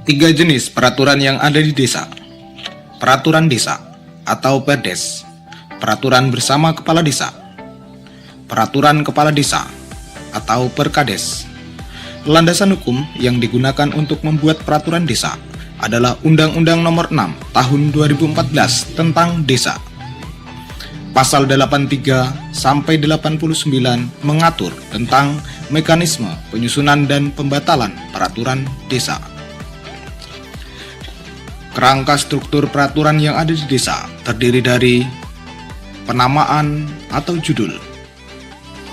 Tiga jenis peraturan yang ada di desa. Peraturan desa atau Perdes, peraturan bersama kepala desa. Peraturan kepala desa atau Perkades. Landasan hukum yang digunakan untuk membuat peraturan desa adalah Undang-Undang Nomor 6 Tahun 2014 tentang Desa. Pasal 83 sampai 89 mengatur tentang mekanisme penyusunan dan pembatalan peraturan desa. Kerangka struktur peraturan yang ada di desa terdiri dari penamaan atau judul,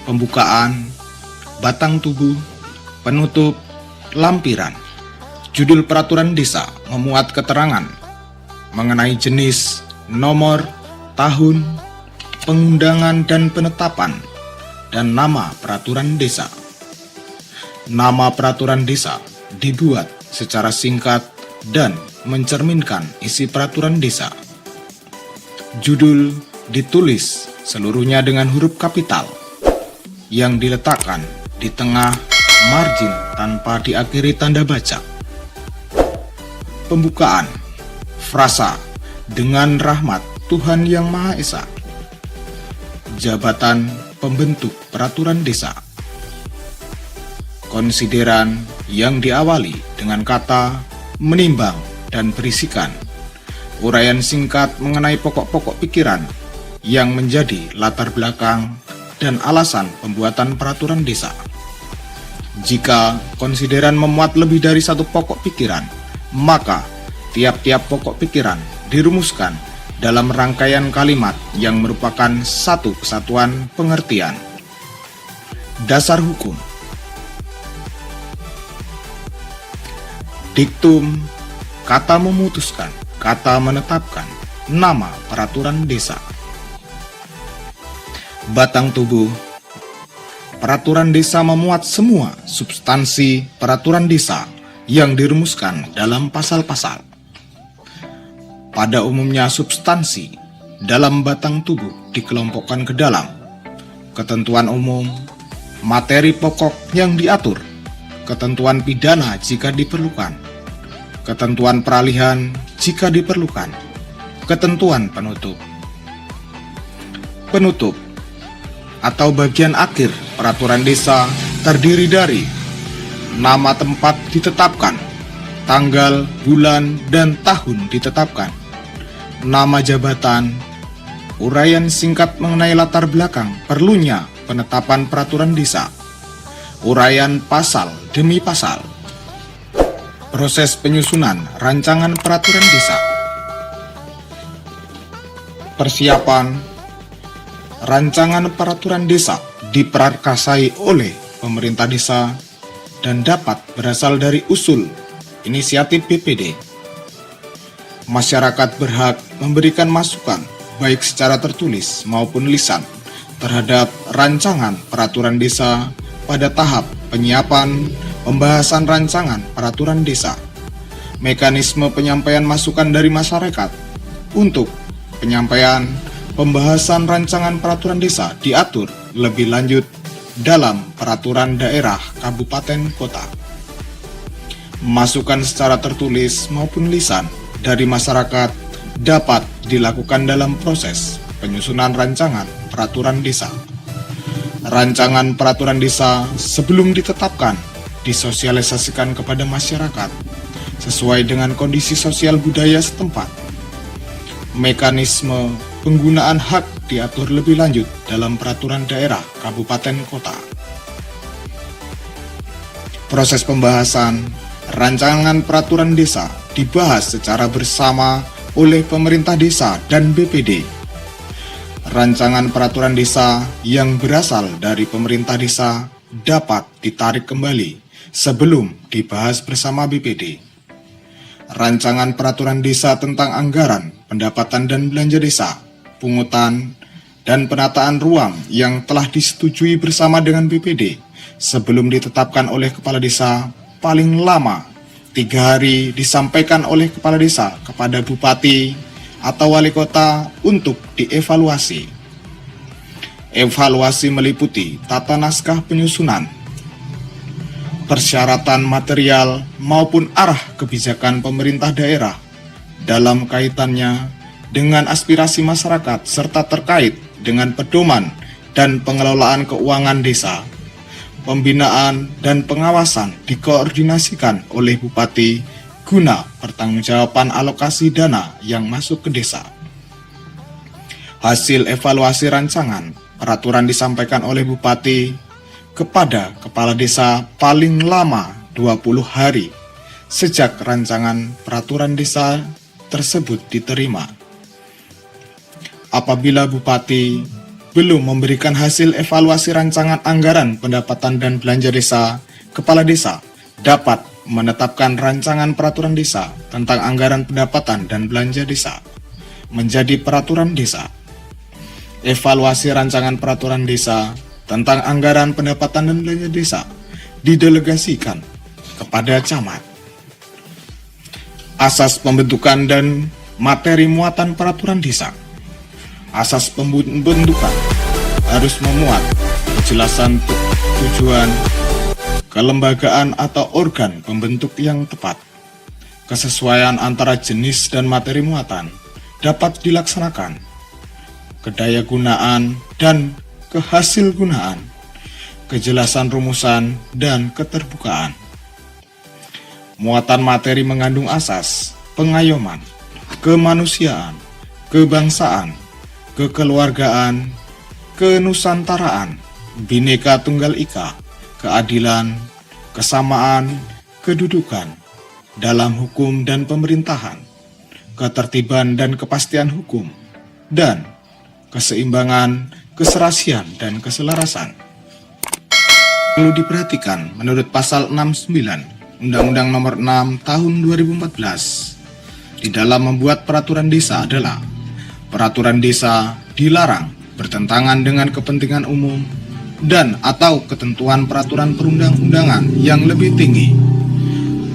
pembukaan, batang tubuh, penutup, lampiran. Judul peraturan desa memuat keterangan mengenai jenis, nomor, tahun, pengundangan dan penetapan, dan nama peraturan desa. Nama peraturan desa dibuat secara singkat dan mencerminkan isi peraturan desa. Judul ditulis seluruhnya dengan huruf kapital yang diletakkan di tengah margin tanpa diakhiri tanda baca. Pembukaan, frasa dengan rahmat Tuhan Yang Maha Esa. Jabatan pembentuk peraturan desa. Konsideran yang diawali dengan kata menimbang dan berisikan uraian singkat mengenai pokok-pokok pikiran yang menjadi latar belakang dan alasan pembuatan peraturan desa. Jika konsideran memuat lebih dari satu pokok pikiran, maka tiap-tiap pokok pikiran dirumuskan dalam rangkaian kalimat yang merupakan satu kesatuan pengertian. Dasar hukum. Diktum, kata memutuskan, kata menetapkan nama peraturan desa. Batang tubuh. Peraturan desa memuat semua substansi peraturan desa yang dirumuskan dalam pasal-pasal. Pada umumnya substansi dalam batang tubuh dikelompokkan ke dalam ketentuan umum, materi pokok yang diatur, ketentuan pidana jika diperlukan, ketentuan peralihan jika diperlukan, ketentuan penutup. Penutup atau bagian akhir peraturan desa terdiri dari nama tempat ditetapkan, tanggal, bulan, dan tahun ditetapkan, nama jabatan, uraian singkat mengenai latar belakang perlunya penetapan peraturan desa, uraian pasal demi pasal, proses penyusunan rancangan peraturan desa, persiapan. Rancangan peraturan desa diprakarsai oleh pemerintah desa dan dapat berasal dari usul inisiatif BPD. Masyarakat berhak memberikan masukan baik secara tertulis maupun lisan terhadap rancangan peraturan desa pada tahap penyiapan pembahasan rancangan peraturan desa. Mekanisme penyampaian masukan dari masyarakat untuk penyampaian pembahasan rancangan peraturan desa diatur lebih lanjut dalam peraturan daerah kabupaten kota. Masukan secara tertulis maupun lisan dari masyarakat dapat dilakukan dalam proses penyusunan rancangan peraturan desa. Rancangan peraturan desa sebelum ditetapkan disosialisasikan kepada masyarakat sesuai dengan kondisi sosial budaya setempat. Mekanisme penggunaan hak diatur lebih lanjut dalam peraturan daerah kabupaten kota. Proses pembahasan rancangan peraturan desa dibahas secara bersama oleh pemerintah desa dan BPD. Rancangan peraturan desa yang berasal dari pemerintah desa dapat ditarik kembali sebelum dibahas bersama BPD. Rancangan peraturan desa tentang anggaran, pendapatan dan belanja desa, pungutan, dan penataan ruang yang telah disetujui bersama dengan BPD sebelum ditetapkan oleh kepala desa paling lama 3 hari disampaikan oleh kepala desa kepada bupati atau wali kota untuk dievaluasi. Evaluasi meliputi tata naskah penyusunan, persyaratan material maupun arah kebijakan pemerintah daerah dalam kaitannya dengan aspirasi masyarakat serta terkait dengan pedoman dan pengelolaan keuangan desa. Pembinaan dan pengawasan dikoordinasikan oleh Bupati guna pertanggungjawaban alokasi dana yang masuk ke desa. Hasil evaluasi rancangan peraturan disampaikan oleh Bupati kepada Kepala Desa paling lama 20 hari sejak rancangan peraturan desa tersebut diterima. Apabila Bupati belum memberikan hasil evaluasi rancangan anggaran pendapatan dan belanja desa, Kepala Desa dapat menetapkan rancangan peraturan desa tentang anggaran pendapatan dan belanja desa menjadi peraturan desa. Evaluasi rancangan peraturan desa tentang anggaran pendapatan dan belanja desa didelegasikan kepada camat. Asas pembentukan dan materi muatan peraturan desa. Asas pembentukan harus memuat kejelasan tujuan, kelembagaan atau organ pembentuk yang tepat. Kesesuaian antara jenis dan materi muatan dapat dilaksanakan. Kedayagunaan dan kehasilgunaan, kejelasan rumusan, dan keterbukaan. Muatan materi mengandung asas pengayoman, kemanusiaan, kebangsaan, kekeluargaan, kenusantaraan, Bhinneka Tunggal Ika, keadilan, kesamaan, kedudukan, dalam hukum dan pemerintahan, ketertiban dan kepastian hukum, dan keseimbangan, keserasian, dan keselarasan. Perlu diperhatikan menurut pasal 69 Undang-Undang Nomor 6 Tahun 2014 di dalam membuat peraturan desa adalah peraturan desa dilarang bertentangan dengan kepentingan umum dan atau ketentuan peraturan perundang-undangan yang lebih tinggi.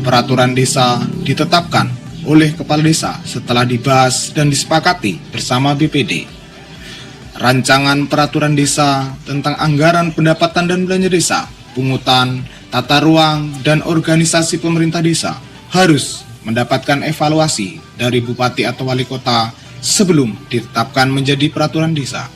Peraturan desa ditetapkan oleh Kepala Desa setelah dibahas dan disepakati bersama BPD. Rancangan peraturan desa tentang anggaran pendapatan dan belanja desa, pungutan, tata ruang, dan organisasi pemerintah desa harus mendapatkan evaluasi dari Bupati atau Wali Kota sebelum ditetapkan menjadi peraturan desa.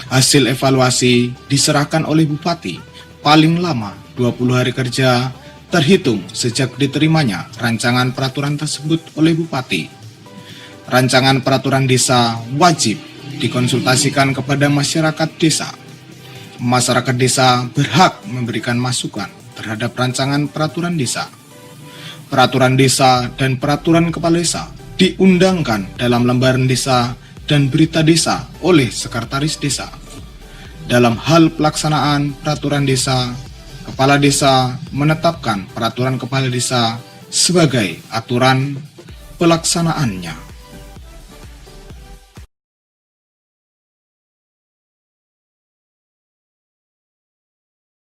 Hasil evaluasi diserahkan oleh Bupati paling lama 20 hari kerja terhitung sejak diterimanya rancangan peraturan tersebut oleh Bupati. Rancangan peraturan desa wajib dikonsultasikan kepada masyarakat desa. Masyarakat desa berhak memberikan masukan terhadap rancangan peraturan desa. Peraturan desa dan peraturan kepala desa diundangkan dalam lembaran desa dan berita desa oleh sekretaris desa. Dalam hal pelaksanaan peraturan desa, kepala desa menetapkan peraturan kepala desa sebagai aturan pelaksanaannya.